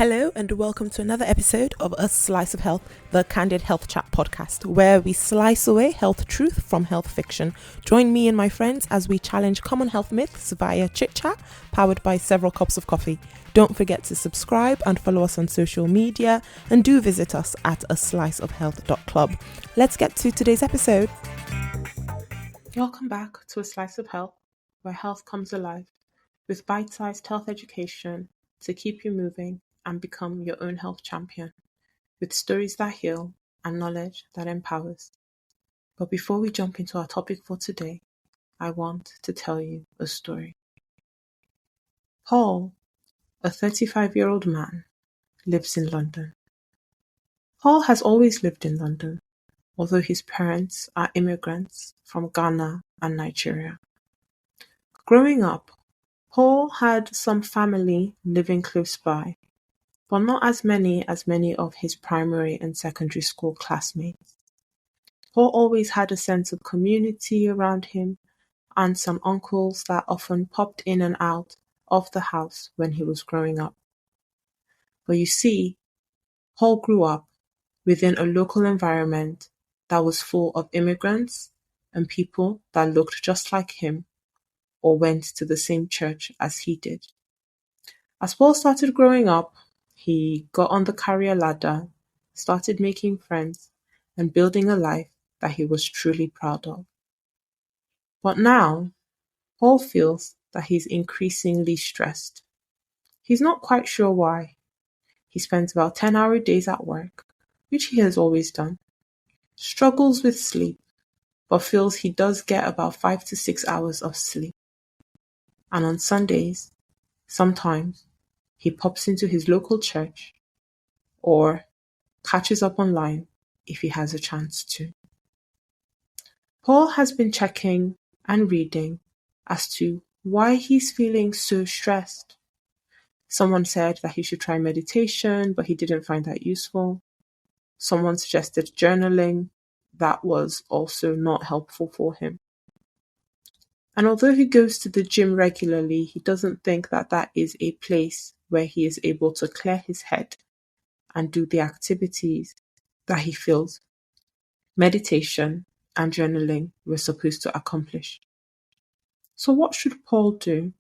Hello and welcome to another episode of A Slice of Health, the Candid Health Chat podcast, where we slice away health truth from health fiction. Join me and my friends as we challenge common health myths via chit chat, powered by several cups of coffee. Don't forget to subscribe and follow us on social media, and do visit us at asliceofhealth.club. Let's get to today's episode. Welcome back to A Slice of Health, where health comes alive, with bite-sized health education to keep you moving and become your own health champion, with stories that heal and knowledge that empowers. But before we jump into our topic for today, I want to tell you a story. Paul, a 35-year-old man, lives in London. Paul has always lived in London, although his parents are immigrants from Ghana and Nigeria. Growing up, Paul had some family living close by, but not as many of his primary and secondary school classmates. Paul always had a sense of community around him and some uncles that often popped in and out of the house when he was growing up. But you see, Paul grew up within a local environment that was full of immigrants and people that looked just like him or went to the same church as he did. As Paul started growing up, he got on the career ladder, started making friends, and building a life that he was truly proud of. But now, Paul feels that he's increasingly stressed. He's not quite sure why. He spends about 10-hour days at work, which he has always done, struggles with sleep, but feels he does get about 5 to 6 hours of sleep. And on Sundays, sometimes, he pops into his local church or catches up online if he has a chance to. Paul has been checking and reading as to why he's feeling so stressed. Someone said that he should try meditation, but he didn't find that useful. Someone suggested journaling. That was also not helpful for him. And although he goes to the gym regularly, he doesn't think that that is a place where he is able to clear his head and do the activities that he feels meditation and journaling were supposed to accomplish. So what should Paul do?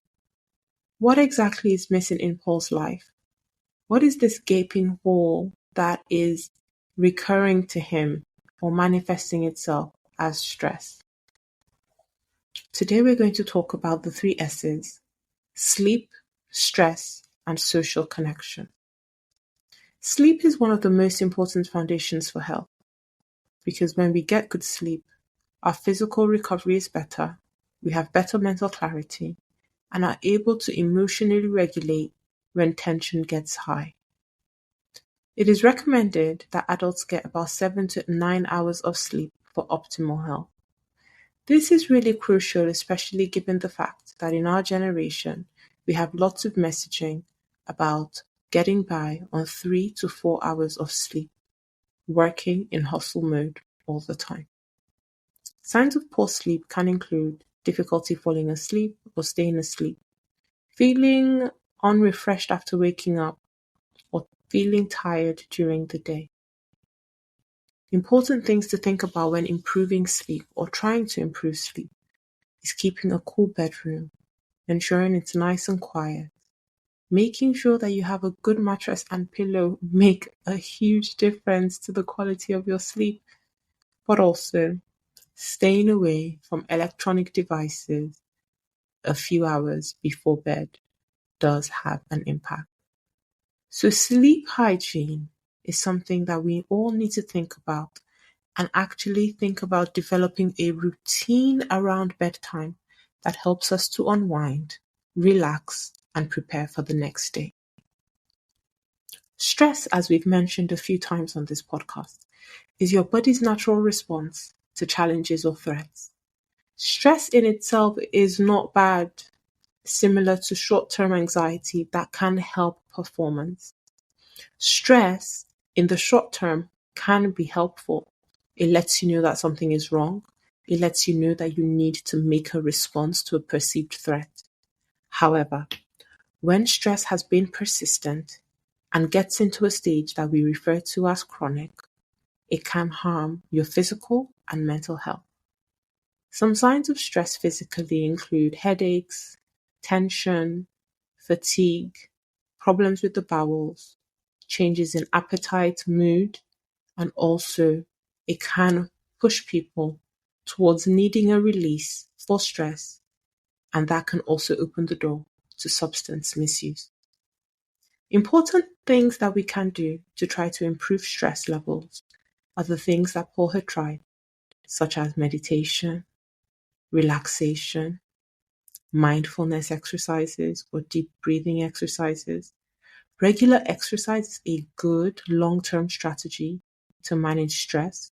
What exactly is missing in Paul's life? What is this gaping hole that is recurring to him or manifesting itself as stress? Today we're going to talk about the 3 S's: sleep, stress, and social connection. Sleep is one of the most important foundations for health, because when we get good sleep, our physical recovery is better, we have better mental clarity, and are able to emotionally regulate when tension gets high. It is recommended that adults get about 7 to 9 hours of sleep for optimal health. This is really crucial, especially given the fact that in our generation, we have lots of messaging about getting by on 3 to 4 hours of sleep, working in hustle mode all the time. Signs of poor sleep can include difficulty falling asleep or staying asleep, feeling unrefreshed after waking up, or feeling tired during the day. Important things to think about when improving sleep or trying to improve sleep is keeping a cool bedroom, ensuring it's nice and quiet. Making sure that you have a good mattress and pillow make a huge difference to the quality of your sleep, but also staying away from electronic devices a few hours before bed does have an impact. So sleep hygiene is something that we all need to think about, and actually think about developing a routine around bedtime that helps us to unwind, relax, and prepare for the next day. Stress, as we've mentioned a few times on this podcast, is your body's natural response to challenges or threats. Stress in itself is not bad, similar to short-term anxiety that can help performance. Stress in the short term can be helpful. It lets you know that something is wrong. It lets you know that you need to make a response to a perceived threat. However, when stress has been persistent, and gets into a stage that we refer to as chronic, it can harm your physical and mental health. Some signs of stress physically include headaches, tension, fatigue, problems with the bowels, changes in appetite, mood, and also it can push people towards needing a release for stress, and that can also open the door to substance misuse. Important things that we can do to try to improve stress levels are the things that Paul had tried, such as meditation, relaxation, mindfulness exercises or deep breathing exercises. Regular exercise is a good long-term strategy to manage stress.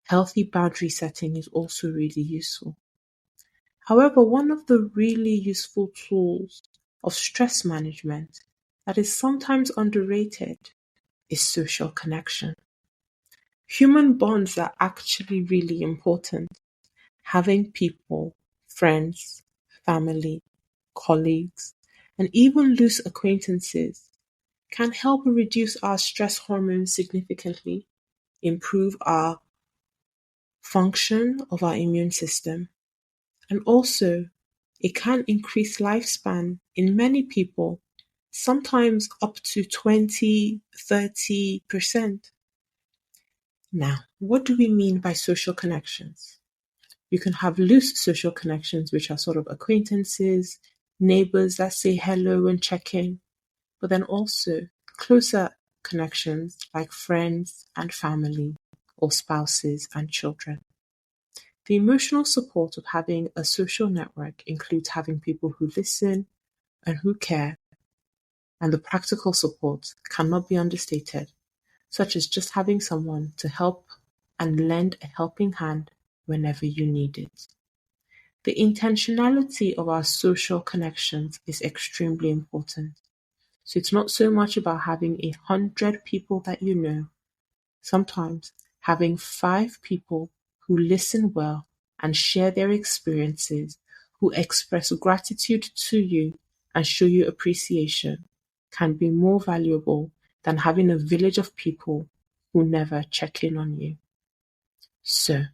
Healthy boundary setting is also really useful. However, one of the really useful tools of stress management that is sometimes underrated is social connection. Human bonds are actually really important. Having people, friends, family, colleagues, and even loose acquaintances can help reduce our stress hormones significantly, improve our function of our immune system, and also it can increase lifespan in many people, sometimes up to 20-30%. Now, what do we mean by social connections? You can have loose social connections, which are sort of acquaintances, neighbors that say hello and check in, but then also closer connections like friends and family or spouses and children. The emotional support of having a social network includes having people who listen and who care, and the practical support cannot be understated, such as just having someone to help and lend a helping hand whenever you need it. The intentionality of our social connections is extremely important. So it's not so much about having 100 people that you know. Sometimes having 5 people who listen well and share their experiences, who express gratitude to you and show you appreciation, can be more valuable than having a village of people who never check in on you. So,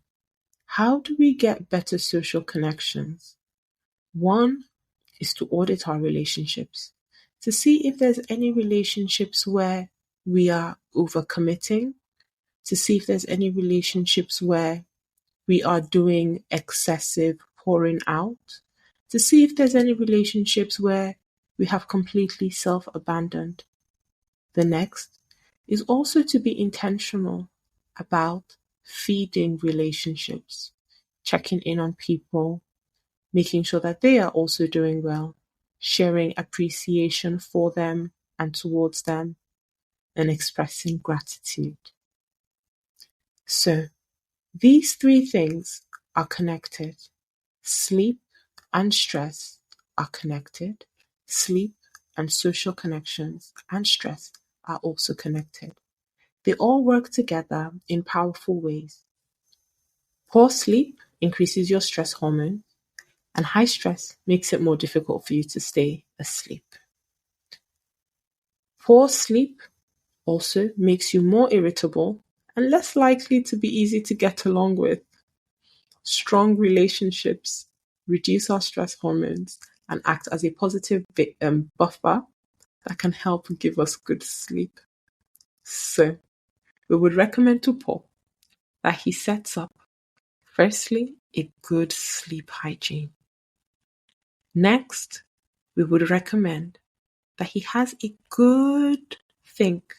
how do we get better social connections? One is to audit our relationships to see if there's any relationships where we are overcommitting, to see if there's any relationships where we are doing excessive pouring out, to see if there's any relationships where we have completely self-abandoned. The next is also to be intentional about feeding relationships, checking in on people, making sure that they are also doing well, sharing appreciation for them and towards them, and expressing gratitude. So, these 3 things are connected. Sleep and stress are connected. Sleep and social connections and stress are also connected. They all work together in powerful ways. Poor sleep increases your stress hormone, and high stress makes it more difficult for you to stay asleep. Poor sleep also makes you more irritable and less likely to be easy to get along with. Strong relationships reduce our stress hormones and act as a positive buffer that can help give us good sleep. So, we would recommend to Paul that he sets up, firstly, a good sleep hygiene. Next, we would recommend that he has a good think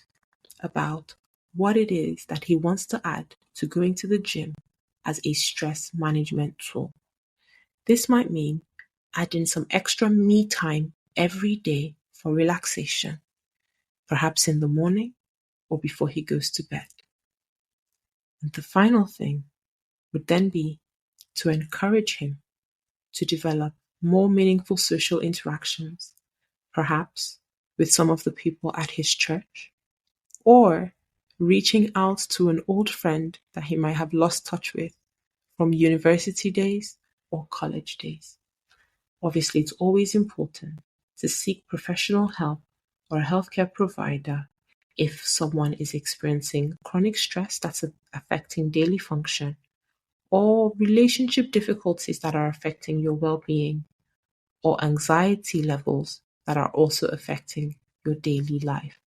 about what it is that he wants to add to going to the gym as a stress management tool. This might mean adding some extra me time every day for relaxation, perhaps in the morning or before he goes to bed. And the final thing would then be to encourage him to develop more meaningful social interactions, perhaps with some of the people at his church, or reaching out to an old friend that he might have lost touch with from university days or college days. Obviously, it's always important to seek professional help or a healthcare provider if someone is experiencing chronic stress that's affecting daily function, or relationship difficulties that are affecting your well being, or anxiety levels that are also affecting your daily life.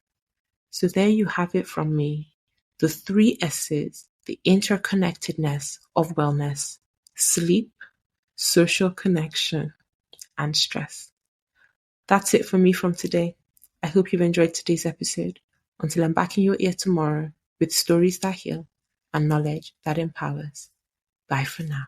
So, there you have it from me, the three S's, the interconnectedness of wellness: sleep, social connection, and stress. That's it for me from today. I hope you've enjoyed today's episode. Until I'm back in your ear tomorrow with stories that heal and knowledge that empowers. Bye for now.